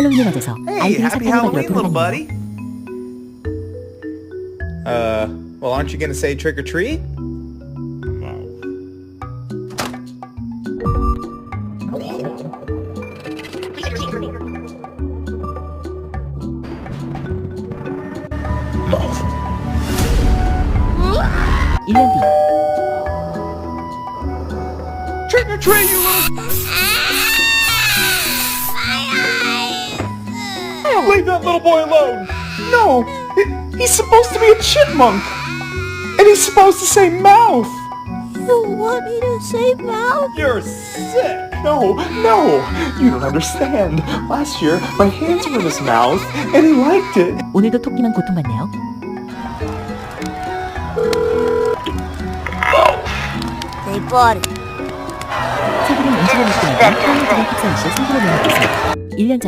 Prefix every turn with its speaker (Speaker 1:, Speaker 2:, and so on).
Speaker 1: 할로윈을 맞아서
Speaker 2: Hey,
Speaker 1: 아이들이
Speaker 2: happy
Speaker 1: 사탕을 받으러
Speaker 2: Halloween, little
Speaker 1: 돌아다니네요.
Speaker 2: buddy. Well, aren't you gonna say trick or treat?
Speaker 1: 일 년 뒤
Speaker 2: Trick or treat, you little... Leave that little boy alone!
Speaker 3: No, he's supposed to be a chipmunk. And he's supposed to say mouth.
Speaker 4: You want me to say mouth?
Speaker 2: You're sick!
Speaker 3: No, you don't understand. Last year, my hands were in his mouth, and he liked it.
Speaker 1: 오늘도 토끼만 고통받네요.
Speaker 4: They bought it.
Speaker 1: 새들은 음식을 먹고 나면 사람들의 흡사시 생기를 내놓고 있습니다. 1년 전